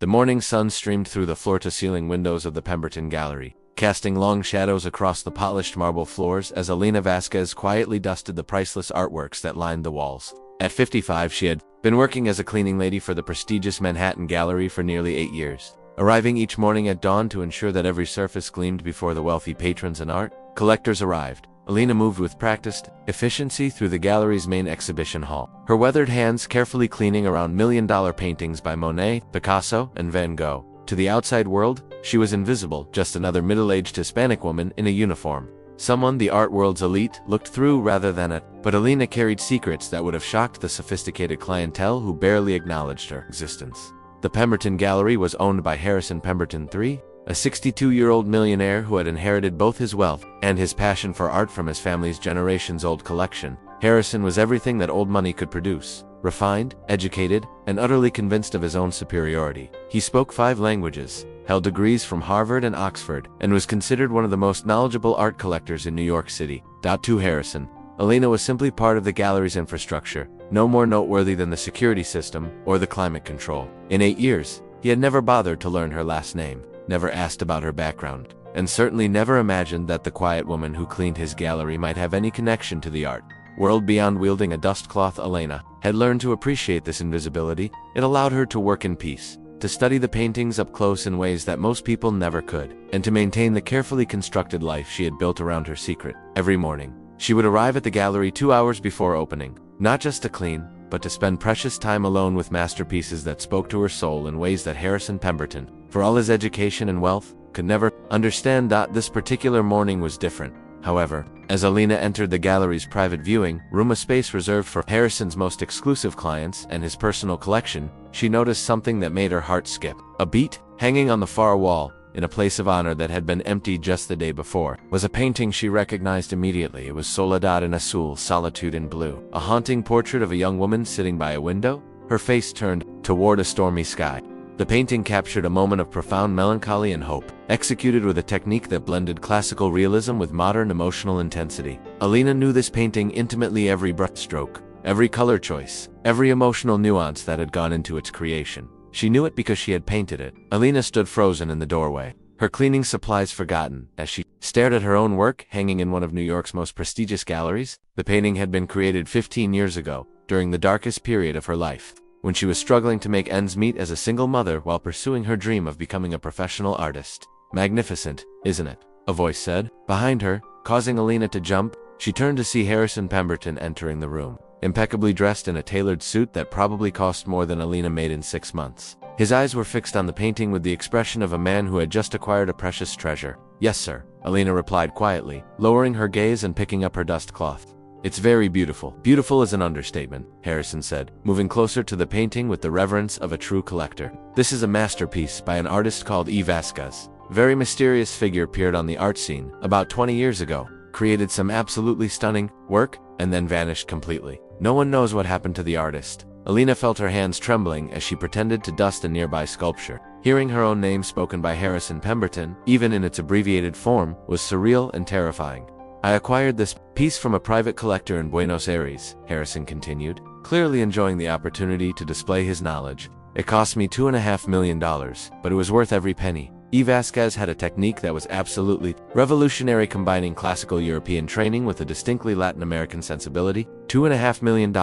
The morning sun streamed through the floor-to-ceiling windows of the Pemberton Gallery, casting long shadows across the polished marble floors as Elena Vasquez quietly dusted the priceless artworks that lined the walls. At 55, she had been working as a cleaning lady for the prestigious Manhattan Gallery for nearly 8 years, arriving each morning at dawn to ensure that every surface gleamed before the wealthy patrons and art collectors arrived. Elena moved with practiced efficiency through the gallery's main exhibition hall, her weathered hands carefully cleaning around million-dollar paintings by Monet, Picasso, and Van Gogh. To the outside world, she was invisible, just another middle-aged Hispanic woman in a uniform. Someone the art world's elite looked through rather than at. But Elena carried secrets that would have shocked the sophisticated clientele who barely acknowledged her existence. The Pemberton Gallery was owned by Harrison Pemberton III, a 62-year-old millionaire who had inherited both his wealth and his passion for art from his family's generations-old collection. Harrison was everything that old money could produce: refined, educated, and utterly convinced of his own superiority. He spoke 5 languages, held degrees from Harvard and Oxford, and was considered one of the most knowledgeable art collectors in New York City. To Harrison, Elena was simply part of the gallery's infrastructure, no more noteworthy than the security system or the climate control. In 8 years, he had never bothered to learn her last name, never asked about her background, and certainly never imagined that the quiet woman who cleaned his gallery might have any connection to the art world beyond wielding a dust cloth. Elena had learned to appreciate this invisibility. It allowed her to work in peace, to study the paintings up close in ways that most people never could, and to maintain the carefully constructed life she had built around her secret. Every morning, she would arrive at the gallery 2 hours before opening, not just to clean, but to spend precious time alone with masterpieces that spoke to her soul in ways that Harrison Pemberton, for all his education and wealth, could never understand. This particular morning was different, however. As Elena entered the gallery's private viewing room, a space reserved for Harrison's most exclusive clients and his personal collection, she noticed something that made her heart skip. A beat, hanging on the far wall, in a place of honor that had been empty just the day before, was a painting she recognized immediately. It was Soledad en Azul, Solitude in Blue, a haunting portrait of a young woman sitting by a window, her face turned toward a stormy sky. The painting captured a moment of profound melancholy and hope, executed with a technique that blended classical realism with modern emotional intensity. Elena knew this painting intimately, every brushstroke, every color choice, every emotional nuance that had gone into its creation. She knew it because she had painted it. Elena stood frozen in the doorway, her cleaning supplies forgotten, as she stared at her own work hanging in one of New York's most prestigious galleries. The painting had been created 15 years ago, during the darkest period of her life, when she was struggling to make ends meet as a single mother while pursuing her dream of becoming a professional artist. "Magnificent, isn't it?" a voice said behind her, causing Elena to jump. She turned to see Harrison Pemberton entering the room, impeccably dressed in a tailored suit that probably cost more than Elena made in 6 months. His eyes were fixed on the painting with the expression of a man who had just acquired a precious treasure. "Yes, sir," Elena replied quietly, lowering her gaze and picking up her dust cloth. "It's very beautiful." "Beautiful is an understatement," Harrison said, moving closer to the painting with the reverence of a true collector. "This is a masterpiece by an artist called Vasquez. Very mysterious figure appeared on the art scene about 20 years ago, created some absolutely stunning work, and then vanished completely. No one knows what happened to the artist." Elena felt her hands trembling as she pretended to dust a nearby sculpture. Hearing her own name spoken by Harrison Pemberton, even in its abbreviated form, was surreal and terrifying. "I acquired this piece from a private collector in Buenos Aires," Harrison continued, clearly enjoying the opportunity to display his knowledge. "It cost me $2.5 million, but it was worth every penny." Vasquez had a technique that was absolutely revolutionary, combining classical European training with a distinctly Latin American sensibility. $2.5 million.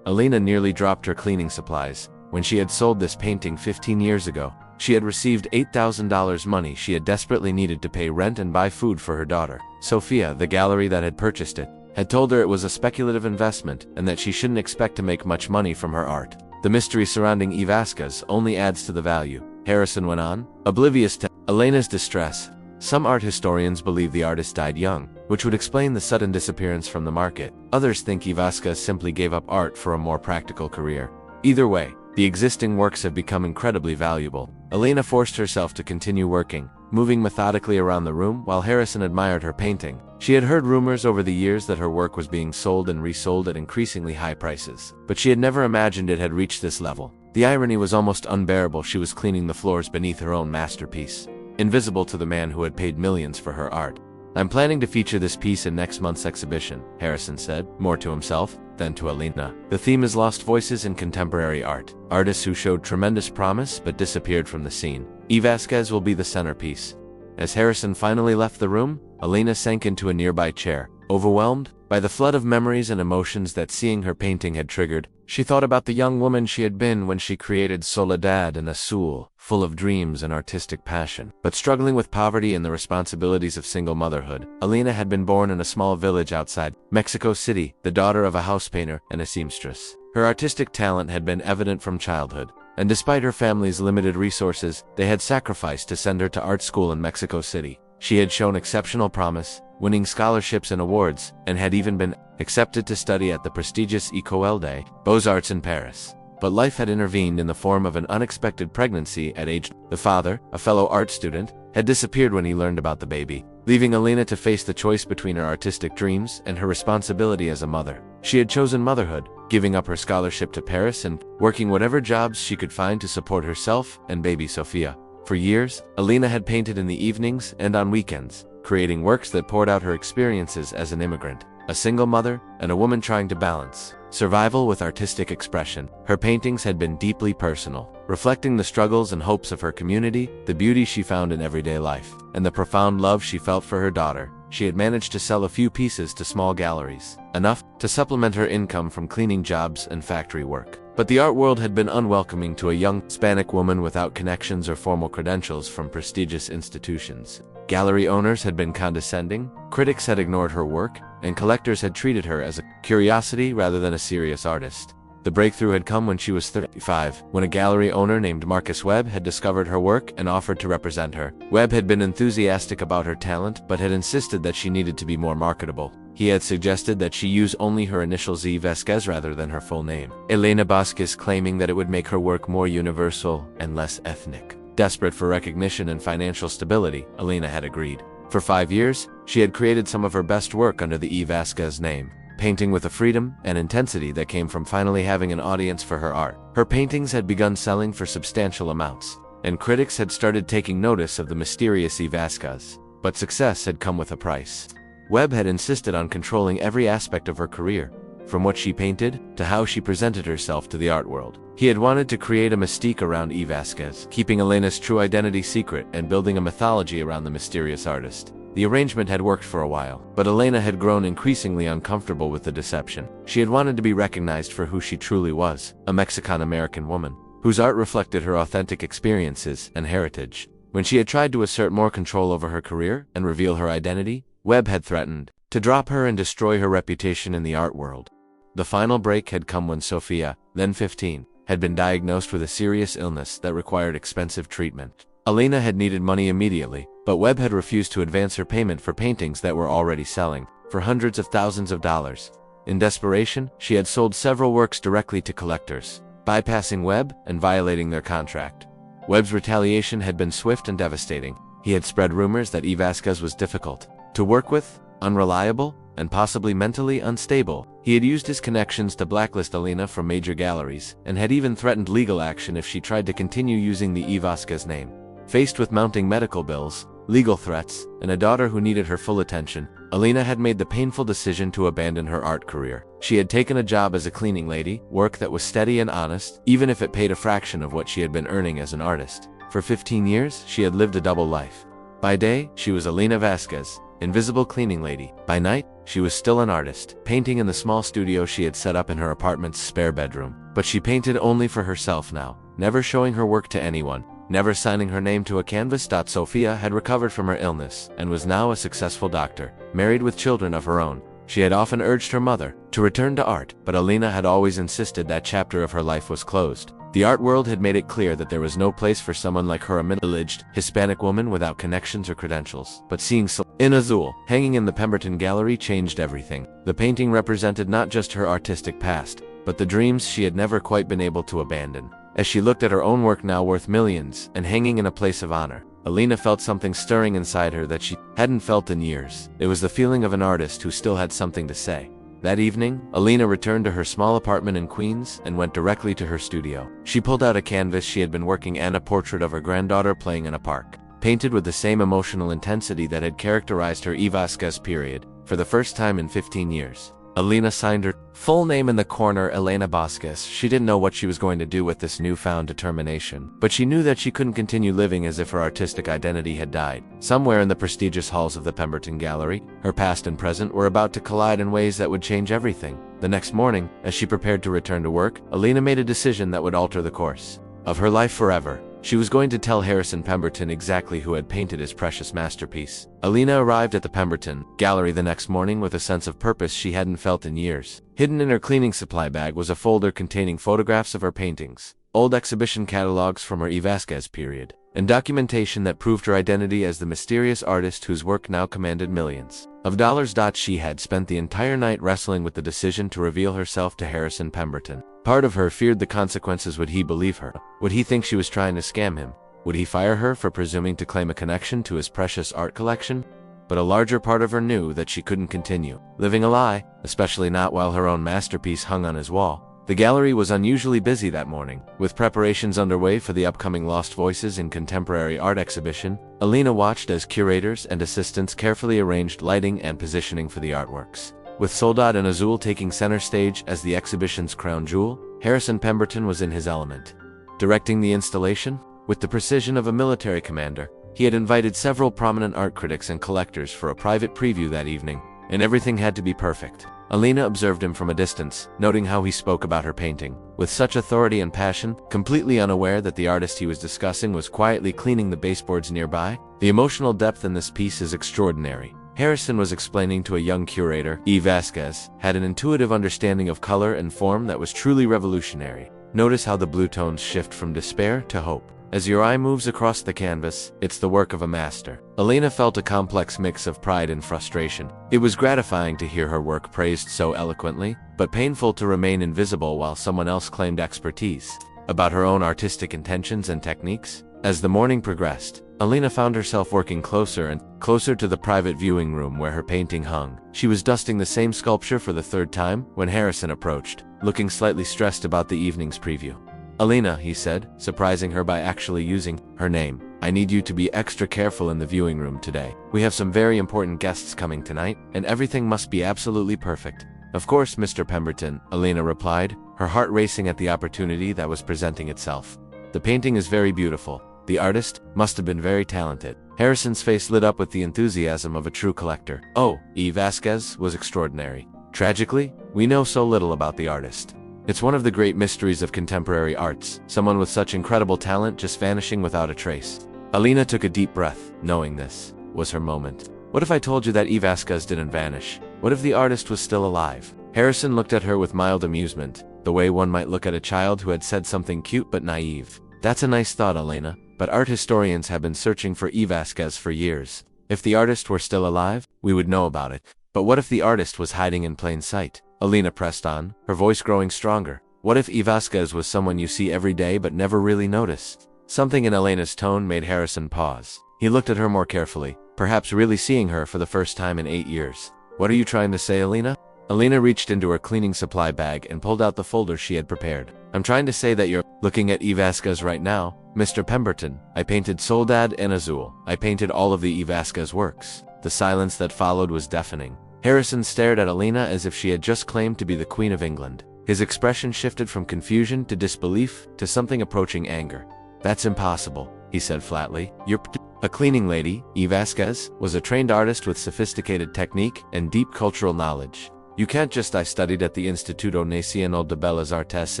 Elena nearly dropped her cleaning supplies. When she had sold this painting 15 years ago, she had received $8,000, money she had desperately needed to pay rent and buy food for her daughter. Sofia, the gallery that had purchased it, had told her it was a speculative investment and that she shouldn't expect to make much money from her art. "The mystery surrounding Vasquez only adds to the value," Harrison went on, oblivious to Elena's distress. "Some art historians believe the artist died young, which would explain the sudden disappearance from the market. Others think Vasquez simply gave up art for a more practical career. Either way, the existing works have become incredibly valuable." Elena forced herself to continue working, moving methodically around the room while Harrison admired her painting. She had heard rumors over the years that her work was being sold and resold at increasingly high prices, but she had never imagined it had reached this level. The irony was almost unbearable. She was cleaning the floors beneath her own masterpiece, invisible to the man who had paid millions for her art. "I'm planning to feature this piece in next month's exhibition," Harrison said, more to himself than to Elena. The theme is lost voices in contemporary art, artists who showed tremendous promise but disappeared from the scene. Vasquez will be the centerpiece. As Harrison finally left the room, Elena sank into a nearby chair. Overwhelmed by the flood of memories and emotions that seeing her painting had triggered, she thought about the young woman she had been when she created Soledad en Azul, full of dreams and artistic passion. But struggling with poverty and the responsibilities of single motherhood, Elena had been born in a small village outside Mexico City, the daughter of a house painter and a seamstress. Her artistic talent had been evident from childhood, and despite her family's limited resources, they had sacrificed to send her to art school in Mexico City. She had shown exceptional promise, winning scholarships and awards, and had even been accepted to study at the prestigious École des Beaux-Arts in Paris. But life had intervened in the form of an unexpected pregnancy at age. The father, a fellow art student, had disappeared when he learned about the baby, leaving Elena to face the choice between her artistic dreams and her responsibility as a mother. She had chosen motherhood, giving up her scholarship to Paris and working whatever jobs she could find to support herself and baby Sofia. For years, Elena had painted in the evenings and on weekends, creating works that poured out her experiences as an immigrant, a single mother, and a woman trying to balance survival with artistic expression. Her paintings had been deeply personal, reflecting the struggles and hopes of her community, the beauty she found in everyday life, and the profound love she felt for her daughter. She had managed to sell a few pieces to small galleries, enough to supplement her income from cleaning jobs and factory work. But the art world had been unwelcoming to a young Hispanic woman without connections or formal credentials from prestigious institutions. Gallery owners had been condescending, critics had ignored her work, and collectors had treated her as a curiosity rather than a serious artist. The breakthrough had come when she was 35, when a gallery owner named Marcus Webb had discovered her work and offered to represent her. Webb had been enthusiastic about her talent, but had insisted that she needed to be more marketable. He had suggested that she use only her initials Vasquez rather than her full name. Elena Vasquez, claiming that it would make her work more universal and less ethnic. Desperate for recognition and financial stability, Elena had agreed. For 5 years, she had created some of her best work under the Vasquez name, painting with a freedom and intensity that came from finally having an audience for her art. Her paintings had begun selling for substantial amounts, and critics had started taking notice of the mysterious Vasquez. But success had come with a price. Webb had insisted on controlling every aspect of her career, from what she painted to how she presented herself to the art world. He had wanted to create a mystique around Vasquez, keeping Elena's true identity secret and building a mythology around the mysterious artist. The arrangement had worked for a while, but Elena had grown increasingly uncomfortable with the deception. She had wanted to be recognized for who she truly was, a Mexican-American woman, whose art reflected her authentic experiences and heritage. When she had tried to assert more control over her career and reveal her identity, Webb had threatened to drop her and destroy her reputation in the art world. The final break had come when Sofia, then 15, had been diagnosed with a serious illness that required expensive treatment. Elena had needed money immediately, but Webb had refused to advance her payment for paintings that were already selling for hundreds of thousands of dollars. In desperation, she had sold several works directly to collectors, bypassing Webb and violating their contract. Webb's retaliation had been swift and devastating. He had spread rumors that Vasquez was difficult to work with, unreliable, and possibly mentally unstable. He had used his connections to blacklist Elena from major galleries, and had even threatened legal action if she tried to continue using the Vasquez name. Faced with mounting medical bills, legal threats, and a daughter who needed her full attention, Elena had made the painful decision to abandon her art career. She had taken a job as a cleaning lady, work that was steady and honest, even if it paid a fraction of what she had been earning as an artist. For 15 years, she had lived a double life. By day, she was Elena Vasquez, invisible cleaning lady. By night, she was still an artist, painting in the small studio she had set up in her apartment's spare bedroom. But she painted only for herself now, never showing her work to anyone, never signing her name to a canvas. Sofia had recovered from her illness and was now a successful doctor, married with children of her own. She had often urged her mother to return to art, but Elena had always insisted that chapter of her life was closed. The art world had made it clear that there was no place for someone like her, a middle-aged Hispanic woman without connections or credentials. But seeing SOLEDAD en Azul hanging in the Pemberton Gallery changed everything. The painting represented not just her artistic past, but the dreams she had never quite been able to abandon. As she looked at her own work, now worth millions and hanging in a place of honor, Elena felt something stirring inside her that she hadn't felt in years. It was the feeling of an artist who still had something to say. That evening, Elena returned to her small apartment in Queens and went directly to her studio. She pulled out a canvas she had been working on, a portrait of her granddaughter playing in a park. painted with the same emotional intensity that had characterized her Vasquez period, for the first time in 15 years. Elena signed her full name in the corner, Elena Vasquez. She didn't know what she was going to do with this newfound determination, but she knew that she couldn't continue living as if her artistic identity had died. Somewhere in the prestigious halls of the Pemberton Gallery, her past and present were about to collide in ways that would change everything. The next morning, as she prepared to return to work, Elena made a decision that would alter the course of her life forever. She was going to tell Harrison Pemberton exactly who had painted his precious masterpiece. Elena arrived at the Pemberton Gallery the next morning with a sense of purpose she hadn't felt in years. Hidden in her cleaning supply bag was a folder containing photographs of her paintings, old exhibition catalogs from her Vasquez period, and documentation that proved her identity as the mysterious artist whose work now commanded millions of dollars. She had spent the entire night wrestling with the decision to reveal herself to Harrison Pemberton. Part of her feared the consequences. Would he believe her? Would he think she was trying to scam him? Would he fire her for presuming to claim a connection to his precious art collection? But a larger part of her knew that she couldn't continue living a lie, especially not while her own masterpiece hung on his wall. The gallery was unusually busy that morning, with preparations underway for the upcoming Lost Voices in Contemporary Art exhibition. Elena watched as curators and assistants carefully arranged lighting and positioning for the artworks. With SOLEDAD en Azul taking center stage as the exhibition's crown jewel, Harrison Pemberton was in his element. Directing the installation, with the precision of a military commander, he had invited several prominent art critics and collectors for a private preview that evening, and everything had to be perfect. Elena observed him from a distance, noting how he spoke about her painting with such authority and passion, completely unaware that the artist he was discussing was quietly cleaning the baseboards nearby. The emotional depth in this piece is extraordinary. Harrison was explaining to a young curator, Vasquez had an intuitive understanding of color and form that was truly revolutionary. Notice how the blue tones shift from despair to hope. As your eye moves across the canvas, it's the work of a master. Elena felt a complex mix of pride and frustration. It was gratifying to hear her work praised so eloquently, but painful to remain invisible while someone else claimed expertise about her own artistic intentions and techniques. As the morning progressed, Elena found herself working closer and closer to the private viewing room where her painting hung. She was dusting the same sculpture for the third time when Harrison approached, looking slightly stressed about the evening's preview. "Elena," he said, surprising her by actually using her name, "I need you to be extra careful in the viewing room today. We have some very important guests coming tonight, and everything must be absolutely perfect." "Of course, Mr. Pemberton," Elena replied, her heart racing at the opportunity that was presenting itself. "The painting is very beautiful. The artist must have been very talented." Harrison's face lit up with the enthusiasm of a true collector. "Oh, Vasquez was extraordinary. Tragically, we know so little about the artist. It's one of the great mysteries of contemporary arts, someone with such incredible talent just vanishing without a trace." Elena took a deep breath, knowing this was her moment. "What if I told you that Vasquez didn't vanish? What if the artist was still alive?" Harrison looked at her with mild amusement, the way one might look at a child who had said something cute but naive. "That's a nice thought, Elena, but art historians have been searching for Vasquez for years. If the artist were still alive, we would know about it. But what if the artist was hiding in plain sight?" Elena pressed on, her voice growing stronger. "What if Vasquez was someone you see every day but never really notice?" Something in Elena's tone made Harrison pause. He looked at her more carefully, perhaps really seeing her for the first time in 8 years. "What are you trying to say, Elena?" Elena reached into her cleaning supply bag and pulled out the folder she had prepared. "I'm trying to say that you're looking at Vasquez right now, Mr. Pemberton. I painted SOLEDAD en Azul. I painted all of the Vasquez works." The silence that followed was deafening. Harrison stared at Elena as if she had just claimed to be the Queen of England. His expression shifted from confusion to disbelief to something approaching anger. "That's impossible," he said flatly. "You're a cleaning lady." Vasquez was a trained artist with sophisticated technique and deep cultural knowledge. "You can't just." "I studied at the Instituto Nacional de Bellas Artes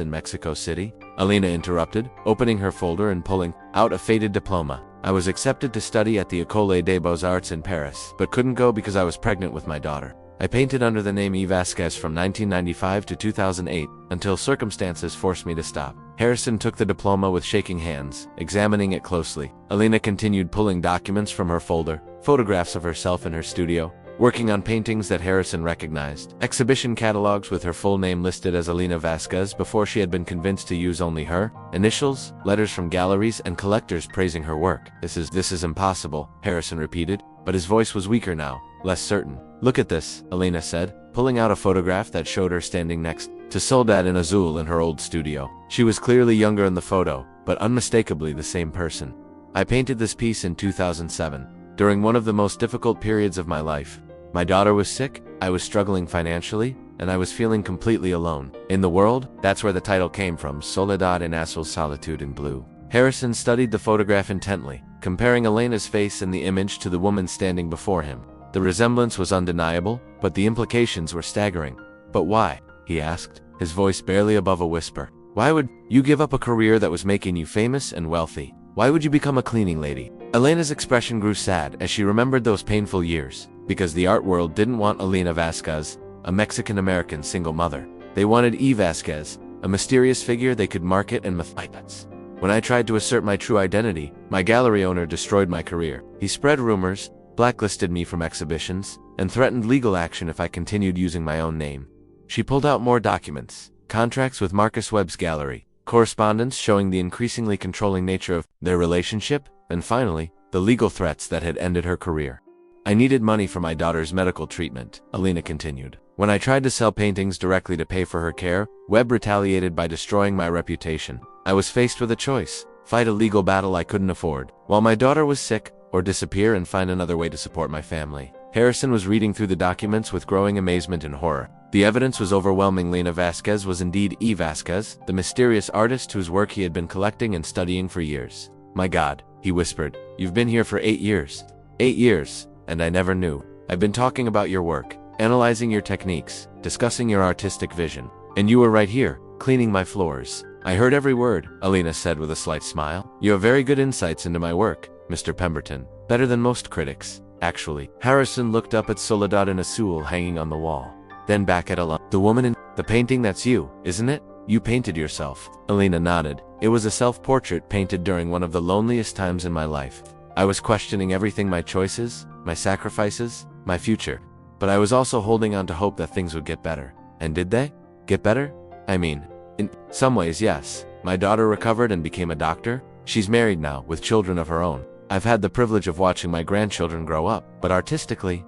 in Mexico City," Elena interrupted, opening her folder and pulling out a faded diploma. "I was accepted to study at the École des Beaux-Arts in Paris, but couldn't go because I was pregnant with my daughter. I painted under the name Vasquez from 1995 to 2008, until circumstances forced me to stop." Harrison took the diploma with shaking hands, examining it closely. Elena continued pulling documents from her folder, photographs of herself in her studio, working on paintings that Harrison recognized, exhibition catalogs with her full name listed as Elena Vasquez before she had been convinced to use only her initials, letters from galleries and collectors praising her work. This is impossible," Harrison repeated, but his voice was weaker now, less certain. "Look at this," Elena said, pulling out a photograph that showed her standing next to SOLEDAD en Azul in her old studio. She was clearly younger in the photo, but unmistakably the same person. I painted this piece in 2007, during one of the most difficult periods of my life. My daughter was sick, I was struggling financially, and I was feeling completely alone. In the world, that's where the title came from, Soledad en Azul, Solitude in Blue. Harrison studied the photograph intently, comparing Elena's face in the image to the woman standing before him. The resemblance was undeniable, but the implications were staggering. But why? He asked, his voice barely above a whisper. Why would you give up a career that was making you famous and wealthy? Why would you become a cleaning lady? Elena's expression grew sad as she remembered those painful years, because the art world didn't want Elena Vasquez, a Mexican-American single mother. They wanted E. Vasquez, a mysterious figure they could market and mythologize. When I tried to assert my true identity, my gallery owner destroyed my career. He spread rumors, blacklisted me from exhibitions, and threatened legal action if I continued using my own name. She pulled out more documents, contracts with Marcus Webb's gallery, correspondence showing the increasingly controlling nature of their relationship, and finally, the legal threats that had ended her career. I needed money for my daughter's medical treatment, Elena continued. When I tried to sell paintings directly to pay for her care, Webb retaliated by destroying my reputation. I was faced with a choice: fight a legal battle I couldn't afford, while my daughter was sick, or disappear and find another way to support my family. Harrison was reading through the documents with growing amazement and horror. The evidence was overwhelming. Elena Vasquez was indeed E. Vasquez, the mysterious artist whose work he had been collecting and studying for years. My God, he whispered, you've been here for 8 years. 8 years, and I never knew. I've been talking about your work, analyzing your techniques, discussing your artistic vision. And you were right here, cleaning my floors. I heard every word, Elena said with a slight smile. You have very good insights into my work, Mr. Pemberton. Better than most critics, actually. Harrison looked up at Soledad en Azul hanging on the wall. Then back at Elena. The woman in the painting, that's you, isn't it? You painted yourself. Elena nodded. It was a self-portrait painted during one of the loneliest times in my life. I was questioning everything, my choices, my sacrifices, my future. But I was also holding on to hope that things would get better. And did they? Get better? I mean, in some ways, yes. My daughter recovered and became a doctor. She's married now, with children of her own. I've had the privilege of watching my grandchildren grow up, but artistically, ...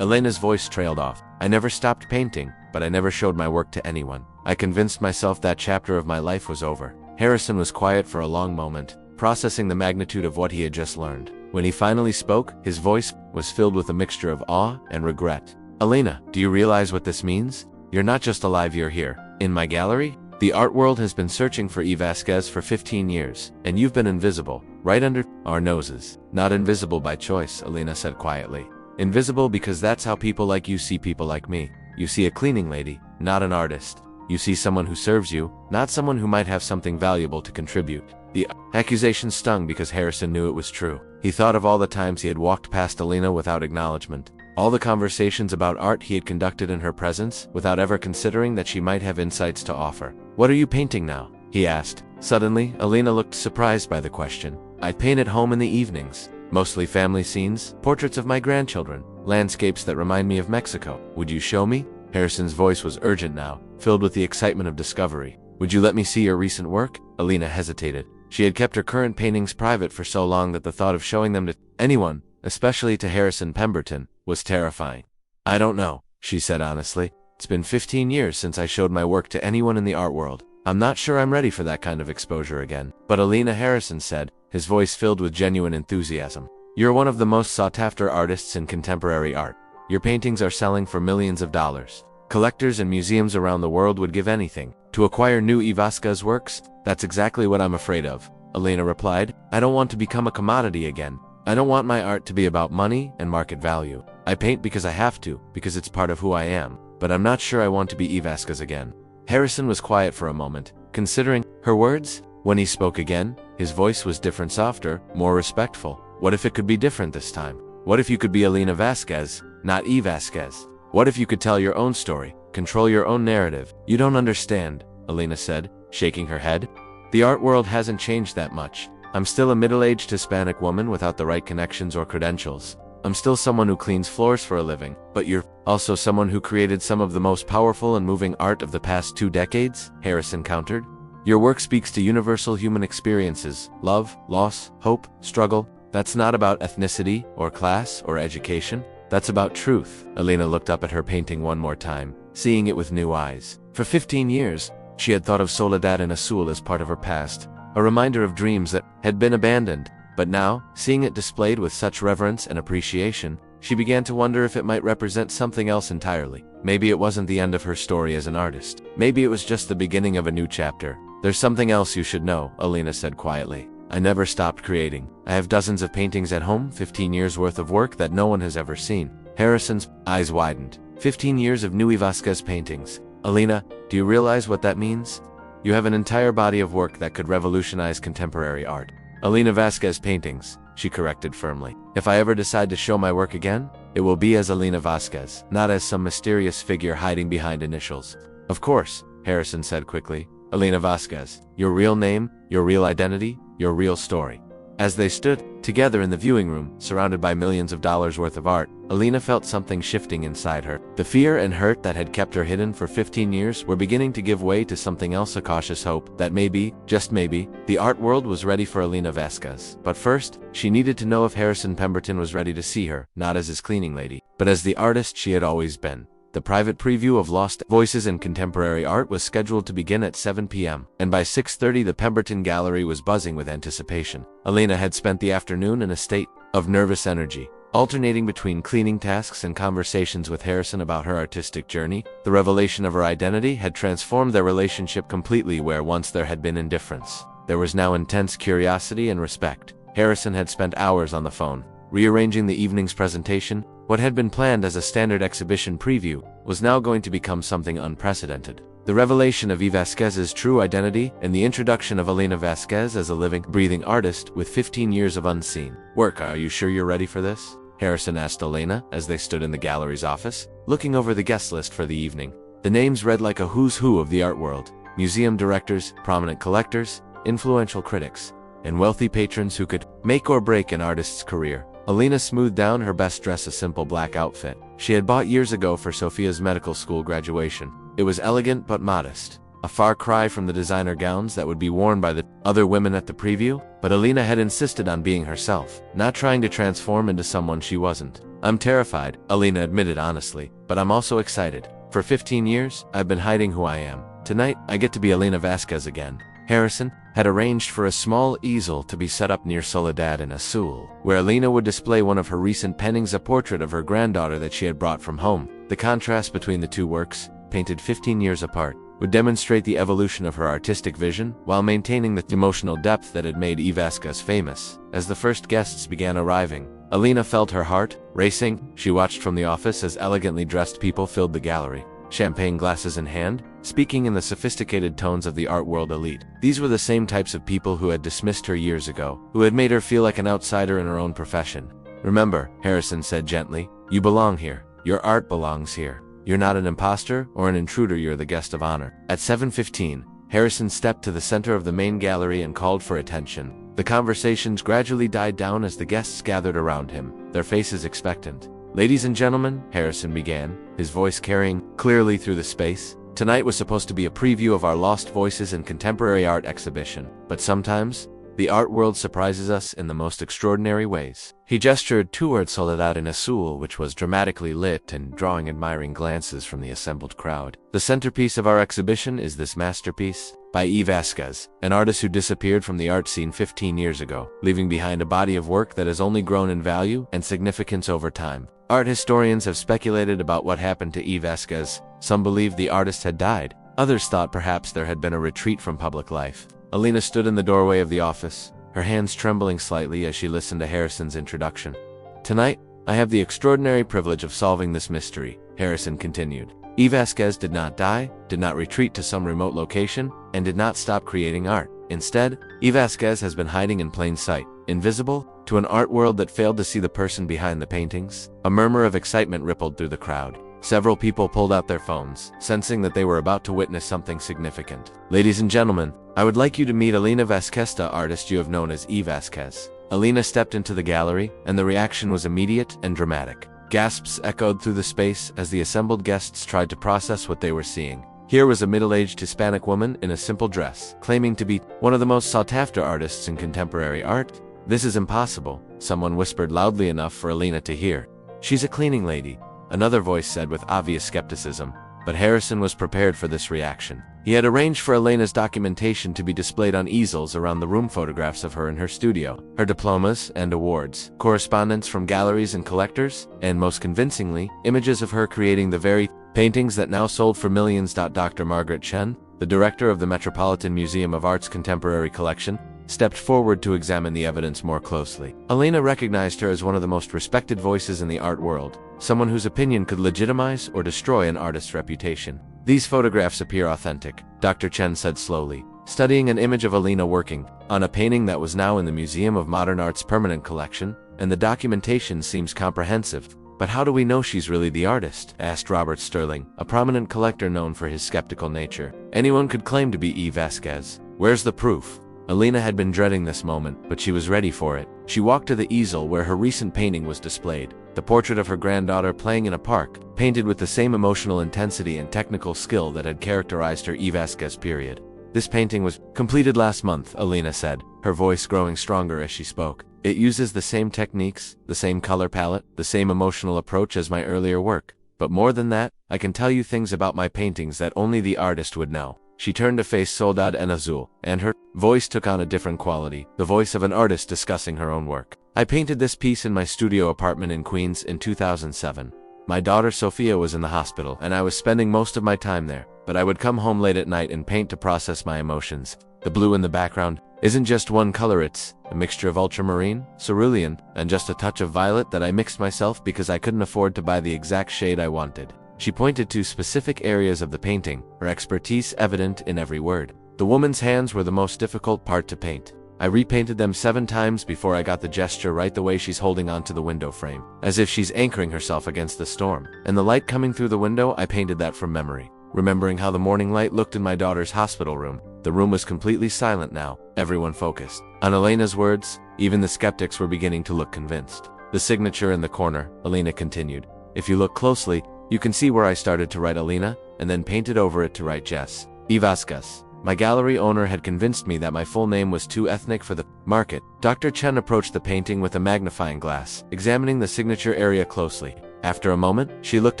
Elena's voice trailed off. I never stopped painting, but I never showed my work to anyone. I convinced myself that chapter of my life was over. Harrison was quiet for a long moment, processing the magnitude of what he had just learned. When he finally spoke, his voice was filled with a mixture of awe and regret. Elena, do you realize what this means? You're not just alive, you're here. In my gallery? The art world has been searching for E. Vasquez for 15 years, and you've been invisible, right under our noses. Not invisible by choice, Elena said quietly. Invisible because that's how people like you see people like me. You see a cleaning lady, not an artist. You see someone who serves you, not someone who might have something valuable to contribute. The accusation stung because Harrison knew it was true. He thought of all the times he had walked past Elena without acknowledgement. All the conversations about art he had conducted in her presence, without ever considering that she might have insights to offer. What are you painting now? He asked. Suddenly, Elena looked surprised by the question. I paint at home in the evenings. Mostly family scenes, portraits of my grandchildren, landscapes that remind me of Mexico. Would you show me? Harrison's voice was urgent now, filled with the excitement of discovery. Would you let me see your recent work? Elena hesitated. She had kept her current paintings private for so long that the thought of showing them to anyone, especially to Harrison Pemberton, was terrifying. I don't know, she said honestly. It's been 15 years since I showed my work to anyone in the art world. I'm not sure I'm ready for that kind of exposure again. But Elena, Harrison said, his voice filled with genuine enthusiasm. You're one of the most sought-after artists in contemporary art. Your paintings are selling for millions of dollars. Collectors and museums around the world would give anything to acquire new E. Vasquez works. That's exactly what I'm afraid of, Elena replied. I don't want to become a commodity again. I don't want my art to be about money and market value. I paint because I have to, because it's part of who I am. But I'm not sure I want to be E. Vasquez again. Harrison was quiet for a moment, considering her words. When he spoke again, his voice was different, softer, more respectful. What if it could be different this time? What if you could be Elena Vasquez, not E. Vasquez? What if you could tell your own story, control your own narrative? You don't understand, Elena said, shaking her head. The art world hasn't changed that much. I'm still a middle-aged Hispanic woman without the right connections or credentials. I'm still someone who cleans floors for a living, but you're also someone who created some of the most powerful and moving art of the past 2 decades, Harrison countered. Your work speaks to universal human experiences, love, loss, hope, struggle. That's not about ethnicity, or class, or education. That's about truth. Elena looked up at her painting one more time, seeing it with new eyes. For 15 years, she had thought of Soledad en Azul as part of her past, a reminder of dreams that had been abandoned. But now, seeing it displayed with such reverence and appreciation, she began to wonder if it might represent something else entirely. Maybe it wasn't the end of her story as an artist. Maybe it was just the beginning of a new chapter. "There's something else you should know," Elena said quietly. "I never stopped creating. I have dozens of paintings at home, 15 years worth of work that no one has ever seen." Harrison's eyes widened. 15 years of Elena Vasquez paintings. Elena, do you realize what that means? You have an entire body of work that could revolutionize contemporary art. Elena Vasquez paintings, she corrected firmly. If I ever decide to show my work again, it will be as Elena Vasquez, not as some mysterious figure hiding behind initials. Of course, Harrison said quickly. Elena Vasquez, your real name, your real identity, your real story. As they stood together in the viewing room, surrounded by millions of dollars worth of art, Elena felt something shifting inside her. The fear and hurt that had kept her hidden for 15 years were beginning to give way to something else, a cautious hope that maybe, just maybe, the art world was ready for Elena Vasquez. But first, she needed to know if Harrison Pemberton was ready to see her, not as his cleaning lady, but as the artist she had always been. The private preview of Lost Voices in Contemporary Art was scheduled to begin at 7 p.m., and by 6:30 the Pemberton Gallery was buzzing with anticipation. Elena had spent the afternoon in a state of nervous energy, alternating between cleaning tasks and conversations with Harrison about her artistic journey. The revelation of her identity had transformed their relationship completely. Where once there had been indifference, there was now intense curiosity and respect. Harrison had spent hours on the phone, rearranging the evening's presentation. What had been planned as a standard exhibition preview was now going to become something unprecedented. The revelation of Vasquez's true identity and the introduction of Elena Vasquez as a living, breathing artist with 15 years of unseen work. Are you sure you're ready for this? Harrison asked Elena as they stood in the gallery's office, looking over the guest list for the evening. The names read like a who's who of the art world: museum directors, prominent collectors, influential critics, and wealthy patrons who could make or break an artist's career. Elena smoothed down her best dress, a simple black outfit she had bought years ago for Sofia's medical school graduation. It was elegant but modest, a far cry from the designer gowns that would be worn by the other women at the preview, but Elena had insisted on being herself, not trying to transform into someone she wasn't. "I'm terrified," Elena admitted honestly, "but I'm also excited. For 15 years, I've been hiding who I am. Tonight, I get to be Elena Vasquez again." Harrison had arranged for a small easel to be set up near Soledad en Azul, where Elena would display one of her recent paintings, a portrait of her granddaughter that she had brought from home. The contrast between the two works, painted 15 years apart, would demonstrate the evolution of her artistic vision while maintaining the emotional depth that had made Vasquez famous. As the first guests began arriving, Elena felt her heart racing. She watched from the office as elegantly dressed people filled the gallery, champagne glasses in hand, speaking in the sophisticated tones of the art world elite. These were the same types of people who had dismissed her years ago, who had made her feel like an outsider in her own profession. "Remember," Harrison said gently, "you belong here. Your art belongs here. You're not an imposter or an intruder, you're the guest of honor." At 7:15, Harrison stepped to the center of the main gallery and called for attention. The conversations gradually died down as the guests gathered around him, their faces expectant. "Ladies and gentlemen," Harrison began, his voice carrying clearly through the space, "tonight was supposed to be a preview of our Lost Voices in Contemporary Art exhibition, but sometimes, the art world surprises us in the most extraordinary ways." He gestured toward Soledad en Azul, which was dramatically lit and drawing admiring glances from the assembled crowd. "The centerpiece of our exhibition is this masterpiece by Vasquez, an artist who disappeared from the art scene 15 years ago, leaving behind a body of work that has only grown in value and significance over time. Art historians have speculated about what happened to Vasquez. Some believed the artist had died. Others thought perhaps there had been a retreat from public life." Elena stood in the doorway of the office, her hands trembling slightly as she listened to Harrison's introduction. "Tonight, I have the extraordinary privilege of solving this mystery," Harrison continued. Vasquez did not die, did not retreat to some remote location, and did not stop creating art. Instead, Vasquez has been hiding in plain sight, invisible to an art world that failed to see the person behind the paintings. A murmur of excitement rippled through the crowd. Several people pulled out their phones, sensing that they were about to witness something significant. "Ladies and gentlemen, I would like you to meet Elena Vasquez, the artist you have known as Vasquez." Elena stepped into the gallery, and the reaction was immediate and dramatic. Gasps echoed through the space as the assembled guests tried to process what they were seeing. Here was a middle-aged Hispanic woman in a simple dress, claiming to be one of the most sought-after artists in contemporary art. "This is impossible," someone whispered loudly enough for Elena to hear. "She's a cleaning lady," another voice said with obvious skepticism. but Harrison was prepared for this reaction. He had arranged for Elena's documentation to be displayed on easels around the room, photographs of her in her studio, her diplomas and awards, correspondence from galleries and collectors, and most convincingly, images of her creating the very paintings that now sold for millions. Dr. Margaret Chen, the director of the Metropolitan Museum of Art's Contemporary Collection, stepped forward to examine the evidence more closely. Elena recognized her as one of the most respected voices in the art world, someone whose opinion could legitimize or destroy an artist's reputation. These photographs appear authentic, Dr. Chen said slowly, studying an image of Elena working on a painting that was now in the Museum of Modern Art's permanent collection, and the documentation seems comprehensive. But how do we know she's really the artist? Asked Robert Sterling, a prominent collector known for his skeptical nature. Anyone could claim to be Vasquez. Where's the proof? Elena had been dreading this moment, but she was ready for it. She walked to the easel where her recent painting was displayed, the portrait of her granddaughter playing in a park, painted with the same emotional intensity and technical skill that had characterized her Vasquez period. This painting was completed last month, Elena said, her voice growing stronger as she spoke. It uses the same techniques, the same color palette, the same emotional approach as my earlier work. But more than that, I can tell you things about my paintings that only the artist would know. She turned to face Soledad en Azul, and her voice took on a different quality, the voice of an artist discussing her own work. I painted this piece in my studio apartment in Queens in 2007. My daughter Sofia was in the hospital, and I was spending most of my time there, but I would come home late at night and paint to process my emotions. The blue in the background isn't just one color, it's a mixture of ultramarine, cerulean, and just a touch of violet that I mixed myself because I couldn't afford to buy the exact shade I wanted. She pointed to specific areas of the painting, her expertise evident in every word. The woman's hands were the most difficult part to paint. I repainted them 7 times before I got the gesture right, the way she's holding onto the window frame, as if she's anchoring herself against the storm. And the light coming through the window, I painted that from memory, remembering how the morning light looked in my daughter's hospital room. The room was completely silent now, everyone focused on Elena's words. Even the skeptics were beginning to look convinced. The signature in the corner, Elena continued. If you look closely, you can see where I started to write Elena, and then painted over it to write Jess Vasquez. My gallery owner had convinced me that my full name was too ethnic for the market. Dr. Chen approached the painting with a magnifying glass, examining the signature area closely. After a moment, she looked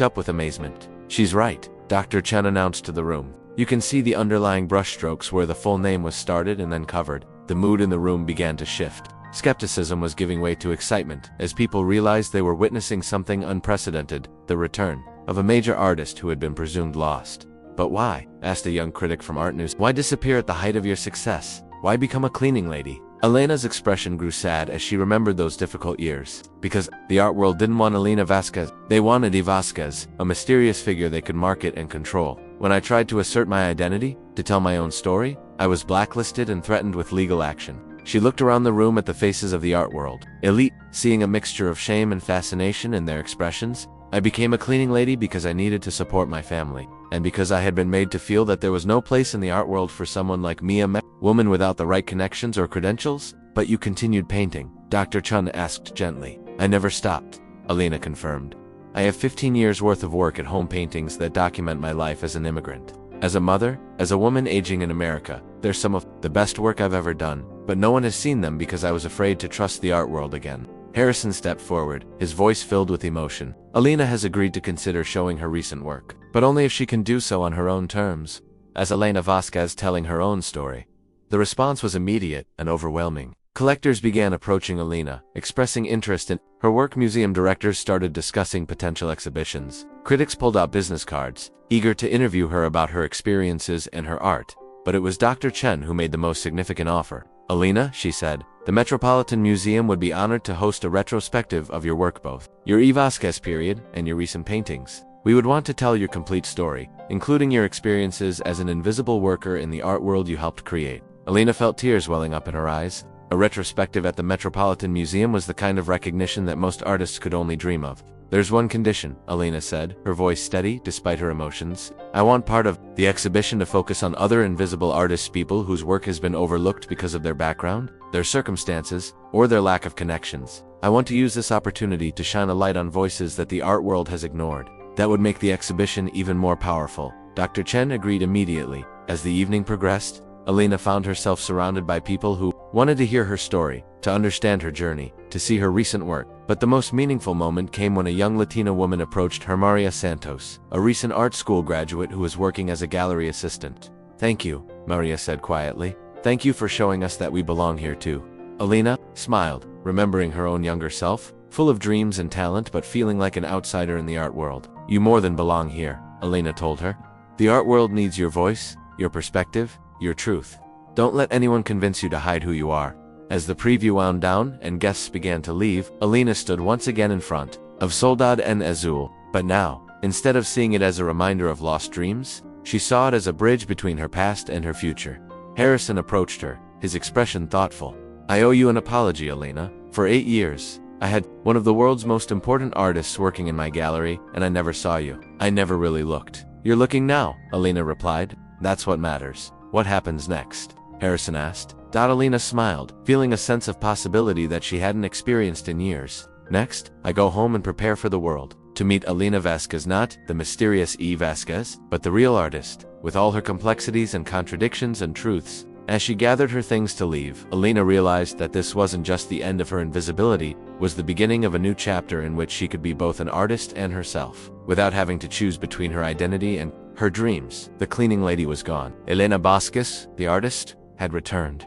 up with amazement. She's right, Dr. Chen announced to the room. You can see the underlying brushstrokes where the full name was started and then covered. The mood in the room began to shift. Skepticism was giving way to excitement, as people realized they were witnessing something unprecedented, the return of a major artist who had been presumed lost. But why? Asked a young critic from Art News. Why disappear at the height of your success? Why become a cleaning lady? Elena's expression grew sad as she remembered those difficult years. Because the art world didn't want Elena Vasquez. They wanted Vasquez, a mysterious figure they could market and control. When I tried to assert my identity, to tell my own story, I was blacklisted and threatened with legal action. She looked around the room at the faces of the art world, elite, seeing a mixture of shame and fascination in their expressions. I became a cleaning lady because I needed to support my family, and because I had been made to feel that there was no place in the art world for someone like me, a woman without the right connections or credentials. But you continued painting, Dr. Chen asked gently. I never stopped, Elena confirmed. I have 15 years worth of work at home, paintings that document my life as an immigrant, as a mother, as a woman aging in America. They're some of the best work I've ever done, but no one has seen them because I was afraid to trust the art world again. Harrison stepped forward, his voice filled with emotion. Elena has agreed to consider showing her recent work, but only if she can do so on her own terms. As Elena Vasquez telling her own story. The response was immediate and overwhelming. Collectors began approaching Elena, expressing interest in her work. Museum directors started discussing potential exhibitions. Critics pulled out business cards, eager to interview her about her experiences and her art. But it was Dr. Chen who made the most significant offer. Elena, she said, the Metropolitan Museum would be honored to host a retrospective of your work, both your Vasquez period and your recent paintings. We would want to tell your complete story, including your experiences as an invisible worker in the art world you helped create. Elena felt tears welling up in her eyes. A retrospective at the Metropolitan Museum was the kind of recognition that most artists could only dream of. There's one condition, Elena said, her voice steady despite her emotions. I want part of the exhibition to focus on other invisible artists, people whose work has been overlooked because of their background, their circumstances, or their lack of connections. I want to use this opportunity to shine a light on voices that the art world has ignored. That would make the exhibition even more powerful. Dr. Chen agreed immediately. As the evening progressed, Elena found herself surrounded by people who wanted to hear her story, to understand her journey, to see her recent work. But the most meaningful moment came when a young Latina woman approached her, Maria Santos, a recent art school graduate who was working as a gallery assistant. "Thank you," Maria said quietly. "Thank you for showing us that we belong here too." Elena smiled, remembering her own younger self, full of dreams and talent but feeling like an outsider in the art world. "You more than belong here," Elena told her. "The art world needs your voice, your perspective, your truth. Don't let anyone convince you to hide who you are." As the preview wound down and guests began to leave, Elena stood once again in front of SOLEDAD EN AZUL. But now, instead of seeing it as a reminder of lost dreams, she saw it as a bridge between her past and her future. Harrison approached her, his expression thoughtful. "I owe you an apology, Elena. For 8 years, I had one of the world's most important artists working in my gallery, and I never saw you. I never really looked." "You're looking now," Elena replied. "That's what matters." "What happens next?" Harrison asked. Elena smiled, feeling a sense of possibility that she hadn't experienced in years. "Next, I go home and prepare for the world. To meet Elena Vasquez, not the mysterious E. Vasquez, but the real artist, with all her complexities and contradictions and truths." As she gathered her things to leave, Elena realized that this wasn't just the end of her invisibility, was the beginning of a new chapter in which she could be both an artist and herself, without having to choose between her identity and her dreams. The cleaning lady was gone. Elena Vasquez, the artist, had returned.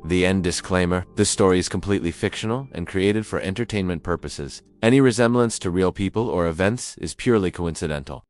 The end disclaimer: this story is completely fictional and created for entertainment purposes. Any resemblance to real people or events is purely coincidental.